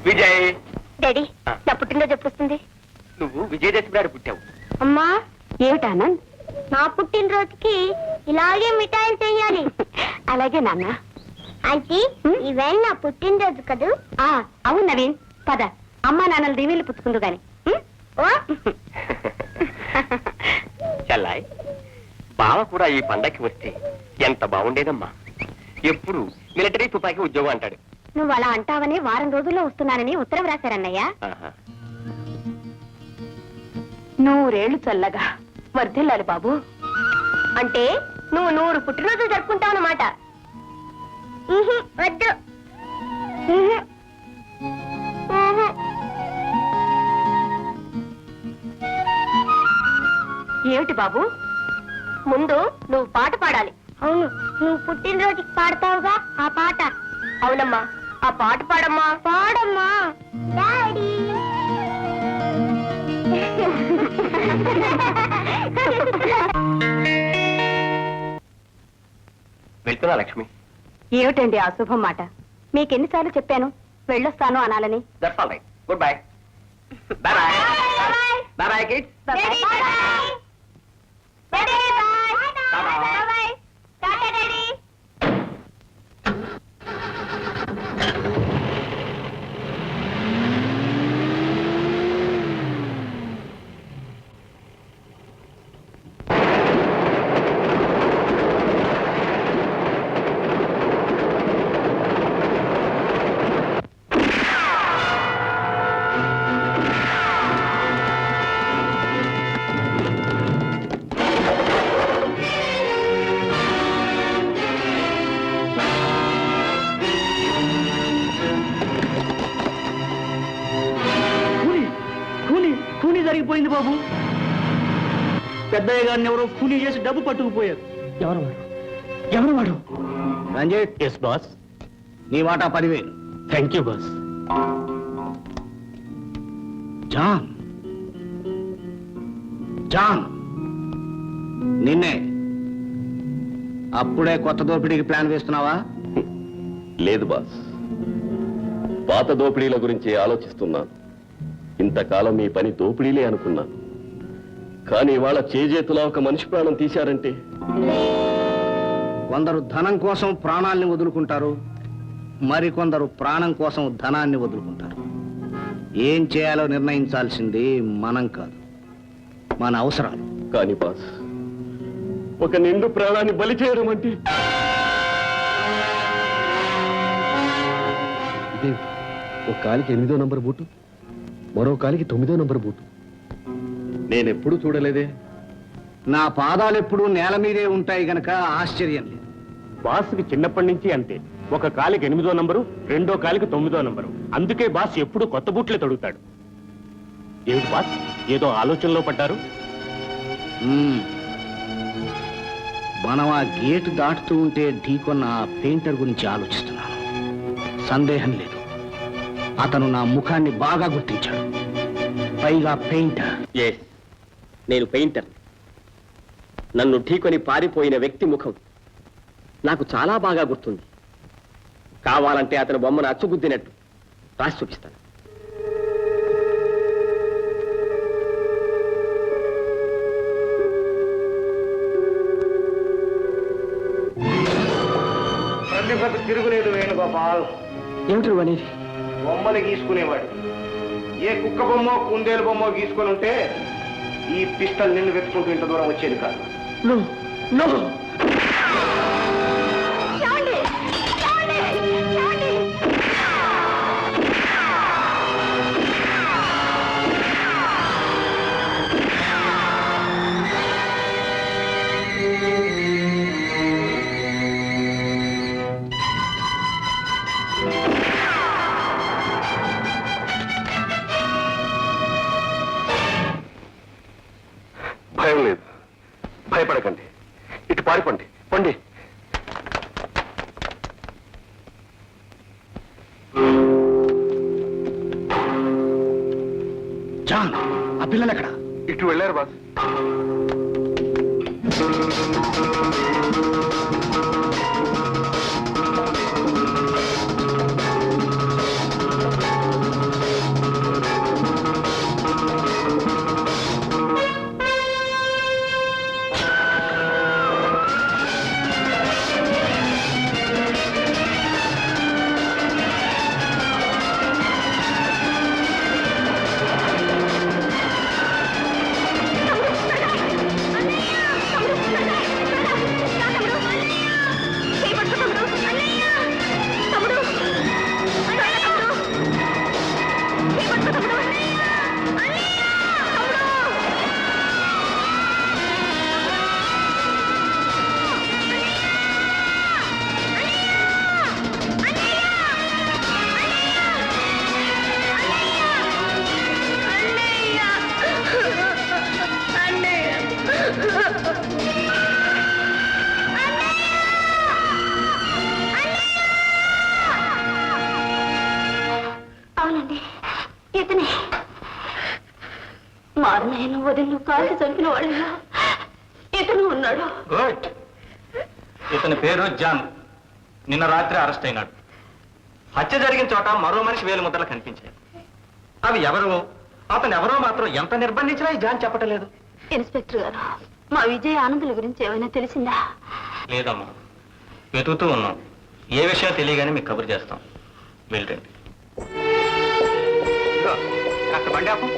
Vijay daddy నా పుట్టినరోజు ఎప్పుడు వస్తుంది? నువ్వు విజయదశమి నాడు పుట్టావు. అమ్మా ఏమిటానంద్, నా పుట్టినరోజుకి ఇలాగే మిఠాయిలు చెయ్యాలి. అలాగే నాన్న. ఆంటీ ఈవేళ నా పుట్టినరోజు కదూ? అవును నవీన్, పద అమ్మా నాన్నలు దీవెళ్ళు పుచ్చుకుందు గాని. చల్లాయ్, బావ కూడా ఈ పండక్కి వస్తే ఎంత బాగుండేదమ్మా. ఎప్పుడు మిలిటరీ తుపాకీ ఉద్యోగం అంటాడు. నువ్వు అలా అంటావని వారం రోజుల్లో వస్తున్నానని ఉత్తరం రాశారన్నయ్య. నూరేళ్లు చల్లగా వర్ధిల్లాలి బాబు. అంటే నువ్వు 100 పుట్టినరోజులు జరుపుకుంటావు అన్నమాట. వద్దు. ఏమిటి బాబు? ముందు నువ్వు పాట పాడాలి. అవును, నువ్వు పుట్టినరోజుకి పాడతావుగా ఆ పాట. అవునమ్మా, ఆ పాట పాడమ్మా. పాడమ్మా డాడీ. వెళ్తున్నా లక్ష్మి. ఏమిటండి ఆ శుభం మాట? మీకెన్నిసార్లు చెప్పాను వెళ్ళొస్తాను అనాలని. That's all right. Good bye. Bye bye. Bye bye kids. జరిగిపోయింది బాబు. పెద్దయ్య గారిని ఎవరో కూలీ చేసి డబ్బు పట్టుకుపోయారు. ఎవరు వాడు? ఎవరు వాడు? రంజిత్. Yes boss. నీ వాటా 10,000. Thank you boss. John, John నిన్నే. అప్పుడే కొత్త దోపిడీకి ప్లాన్ వేస్తున్నావా? లేదు బాస్, పాత దోపిడీల గురించి ఆలోచిస్తున్నాను. ఇంతకాలం మీ పని దోపిడీలే అనుకున్నాను, కానీ వాళ్ళ చేజేతులా ఒక మనిషి ప్రాణం తీశారంటే. కొందరు ధనం కోసం ప్రాణాల్ని వదులుకుంటారు, మరికొందరు ప్రాణం కోసం ధనాన్ని వదులుకుంటారు. ఏం చేయాలో నిర్ణయించాల్సింది మనం కాదు, మన అవసరాలు. కానీ బాస్, ఒక నిండు ప్రాణాన్ని బలి చేయడం అంటే ఒక కాలికి 8వ నంబర్ బూటు, మరో కాలికి 9వ నంబర్ బూటు. నేనెప్పుడు చూడలేదే. నా పాదాలెప్పుడు నేల మీదే ఉంటాయి గనక ఆశ్చర్యం లేదు. బాస్కి చిన్నప్పటి నుంచి అంతే. ఒక కాలికి 8వ నంబరు, రెండో కాలికి 9వ నంబరు. అందుకే బాస్ ఎప్పుడు కొత్త బూట్లే తొడుగుతాడు. ఏమిటి బాస్, ఏదో ఆలోచనలో పడ్డారు? మనం ఆ గేటు దాటుతూ ఉంటే ఢీకొన్న ఆ పెయింటర్ గురించి ఆలోచిస్తున్నాను. సందేహం లేదు, అతను నా ముఖాన్ని బాగా గుర్తించాడు. పైగా పెయింటర్. ఎస్, నేను పెయింటర్. నన్ను ఢీకొని పారిపోయిన వ్యక్తి ముఖం నాకు చాలా బాగా గుర్తుంది. కావాలంటే అతని బొమ్మను అచ్చుగుద్దినట్టు రాసి చూపిస్తాను. ప్రతిభకు తిరుగులేదు వేణుగోపాల్. ఏమిటి అనేది? బొమ్మలు గీసుకునేవాడు. ఏ కుక్క బొమ్మో కుందేలు బొమ్మో గీసుకొని ఉంటే ఈ పిస్టల్ నిన్ను వెతుకుంటూ ఇంత దూరం వచ్చేది కాదు. భయం లేదు, భయపడకండి. ఇటు పారిపోండి, పండి. జాన్, ఆ పిల్లలు ఎక్కడ? ఇటు వెళ్ళారు బాస్. నేను వదిలి కాల్చి చంపిన వాళ్ళ ఇతను ఉన్నాడు. గుడ్. ఇతని పేరు జాన్. నిన్న రాత్రి అరెస్ట్ అయినాడు. హత్య జరిగిన చోట మరో మనిషి వేలు ముద్రలు కనిపించాయి. అవి ఎవరు, అతను ఎవరో మాత్రం ఎంత నిర్బంధించినా ఈ జాన్ చెప్పటలేదు. ఇన్స్పెక్టర్ గారు, మా విజయ్ ఆనందుల గురించి ఏమైనా తెలిసిందా? లేదమ్మా, వెతుకుతూ ఉన్నాం. ఏ విషయం తెలియగానే మీకు కబురు చేస్తాం. వెళ్ళండి. కాస్త బండి ఆపు.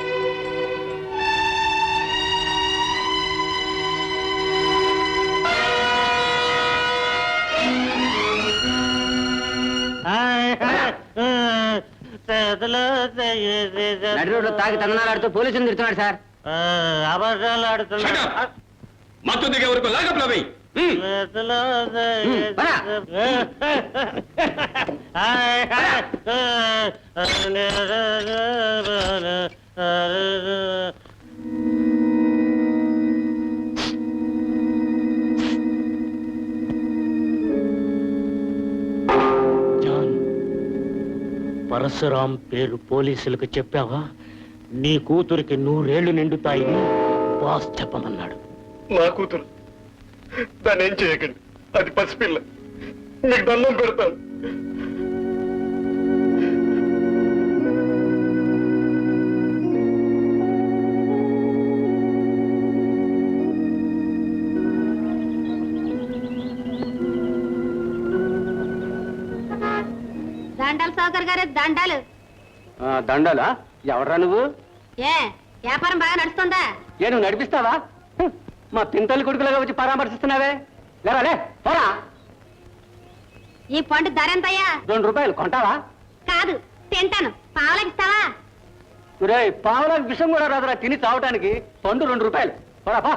నడి రోడ్లో తాగి తన్నాలాడుతూ పోలీసులు తిడుతున్నాడు సార్. అబద్ధాలు ఆడుతున్నాడు. మత్తు దిగే వరకు లాగప్లవి. జాన్, పరశురాం పేరు పోలీసులకు చెప్పావా? నీ కూతురికి 100 ఏళ్లు నిండుతాయని బాస్ చెప్పమన్నాడు. నా కూతురు, దాన్ని ఏం చేయకండి. అది పసిపిల్ల. మీకు దండం పెడతాను. దండాలు సౌకర్ గారే, దండాలు. దండాలా? ఎవరా నువ్వు? ఏ వ్యాపారం బాగా నడుస్తుందా? ఏ నువ్వు నడిపిస్తావా? మా పింతలు కొడుకులుగా వచ్చి పరామర్శిస్తున్నావే. లేరా పోరా. ఈ పండు ధర ఎంతయ్యా? 2 రూపాయలు కొంటావా? కాదు, తింటాను. పావులకిస్తావా? ఒరే, పావులకు విషం కూడా రాదురా తిని చావటానికి. పండు 2 రూపాయలు. పోరా పా.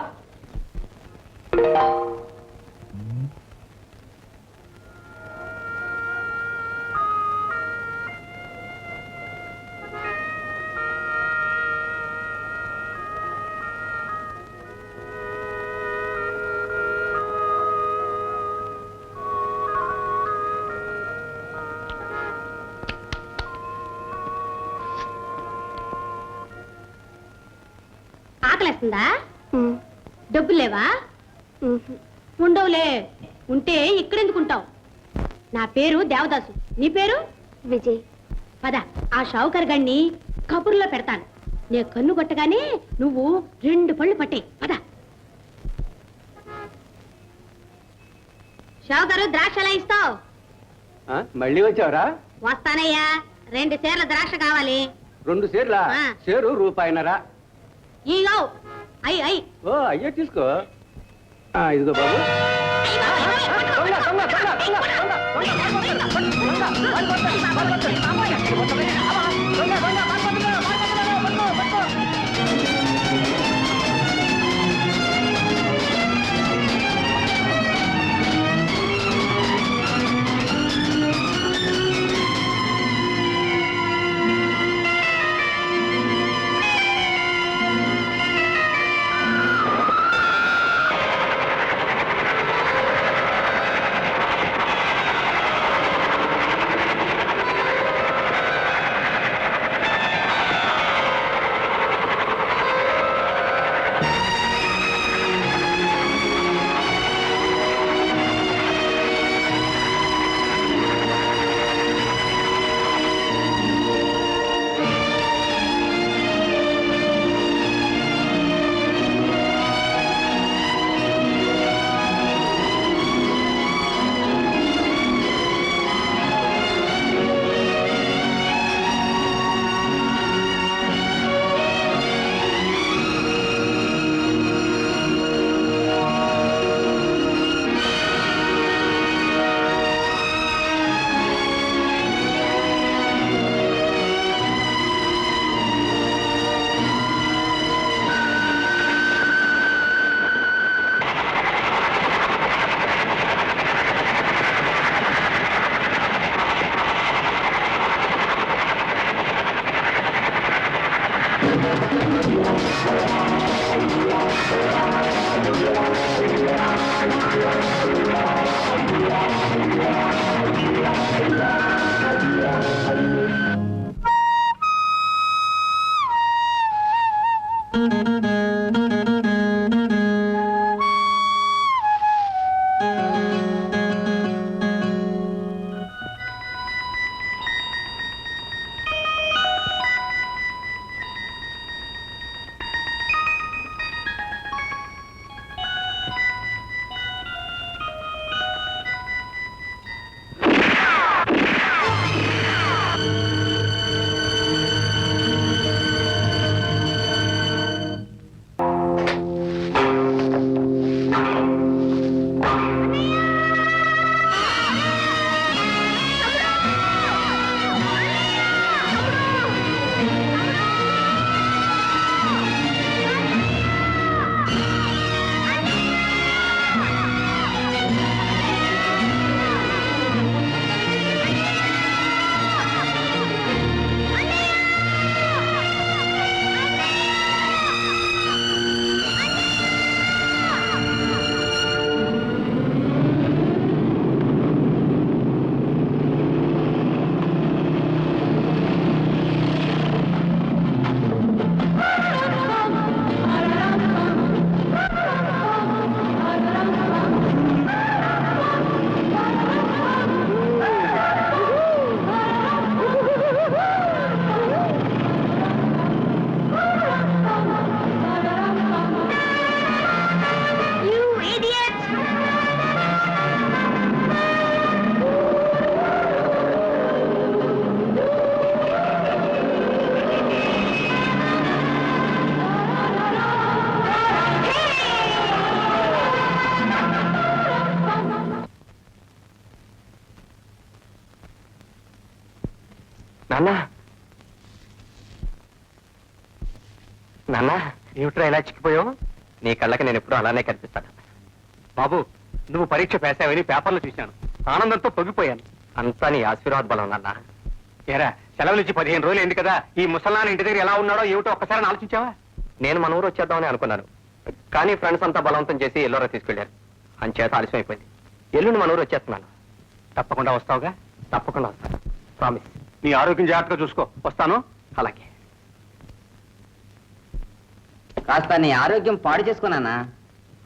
ఆకలేస్తుందా? డబ్బులు లేవా? ఉండవులే. ఉంటే ఇక్కడెందుకుంటావు? నా పేరు దేవదాసు. నీ పేరు? విజయ్. పద, ఆ షావుకర్ గణ్ణి కబుర్లో పెడతాను. నే కన్ను కొట్టగానే నువ్వు 2 పళ్ళు పట్టే. పద. షావుకరు, ద్రాక్ష ఎలా ఇస్తావు? మళ్ళీ వచ్చావరా? వస్తానయ్యా. 2 సేర్ల ద్రాక్ష కావాలి. 2 సేర్లా? సేరు రూపాయినరా. ఈగో అయ్యి అయ్యి. ఓ అయ్యో తీసుకో. ఇదిగో బాబు. నాన్న నాన్న ఏమిట్రా ఇలా చిక్కిపోయావు? నీ కళ్ళకి నేను ఎప్పుడూ అలానే కనిపిస్తాను. బాబు, నువ్వు పరీక్ష పేసావని పేపర్లో చూశాను. ఆనందంతో పొగిపోయాను. అంతా నీ ఆశీర్వాద బలం నాన్న. ఏరా, సెలవులు ఇచ్చి 15 రోజులు ఏంది కదా, ఈ ముసలాన్ని ఇంటి దగ్గర ఎలా ఉన్నాడో ఏమిటో ఒక్కసారి ఆలోచించావా? నేను మన ఊరు వచ్చేద్దామని అనుకున్నాను, కానీ ఫ్రెండ్స్ అంతా బలవంతం చేసి ఎల్లోరా తీసుకెళ్లారు. అంచేత ఆలస్యం అయిపోయింది. ఎల్లుండి మన ఊరు వచ్చేస్తున్నాను. తప్పకుండా వస్తావుగా? తప్పకుండా వస్తాను, ప్రామిస్. నీ ఆరోగ్యం జాగ్రత్తగా చూసుకో. వస్తాను. అలాగే. కాస్త నీ ఆరోగ్యం పాడు చేసుకున్నానా?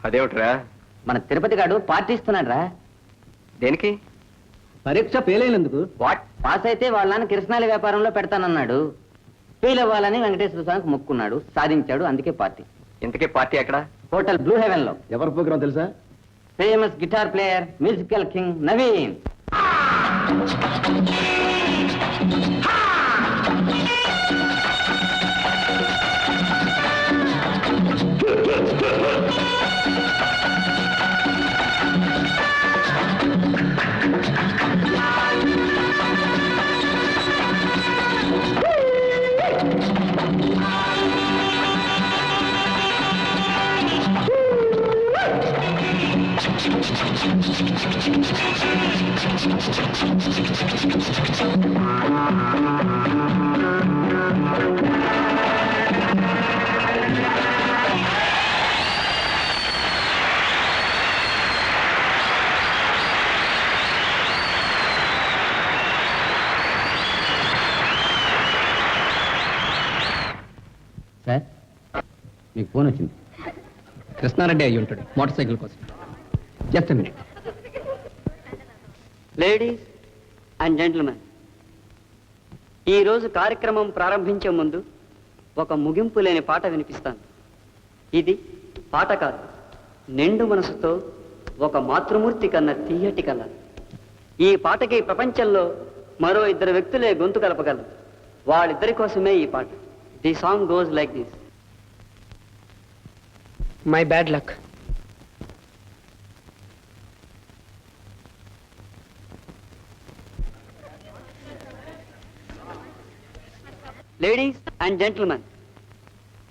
అదేమిట్రా? మన తిరుపతి గాడు పార్టీ ఇస్తున్నాడు రా. దేనికి? పరీక్ష ఫెయిల్ అయినందుకు. వాట్? పాస్ అయితే వాళ్ళని కిరసనాల వ్యాపారంలో పెడతానన్నాడు. ఫెయిల్ అవ్వాలని వెంకటేశ్వర స్వామికి మొక్కున్నాడు, సాధించాడు. అందుకే పార్టీ. ఇంతకీ పార్టీ ఎక్కడ? హోటల్ బ్లూ హెవెన్ లో. ఎవరి ప్రోగ్రాం తెలుసా? Famous guitar player, musical king Naveen. Sir, మీకు ఫోన్ వచ్చింది. కృష్ణారెడ్డి అయ్యి ఉంటాడు, మోటార్ సైకిల్ కోసం. Just minute. Ladies and gentlemen, ఈరోజు కార్యక్రమం ప్రారంభించే ముందు ఒక ముగింపు లేని పాట వినిపిస్తాను. ఇది పాట కాదు, నిండు మనసుతో ఒక మాతృమూర్తి కన్న తీయటి కళ. ఈ పాటకి ప్రపంచంలో మరో 2 వ్యక్తులే గొంతు కలపగలరు. వాళ్ళిద్దరి కోసమే ఈ పాట. The song goes like this. My bad luck. Ladies and gentlemen,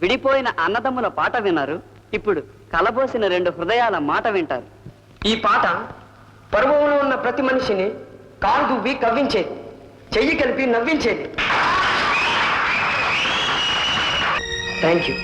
విడిపోయిన అన్నదమ్ముల పాట విన్నారు. ఇప్పుడు కలబోసిన 2 హృదయాల మాట వింటారు. ఈ పాట పరువంలో ఉన్న ప్రతి మనిషిని కాలు దువ్వి కవ్వించేది, చెయ్యి కలిపి నవ్వించేది. Thank you.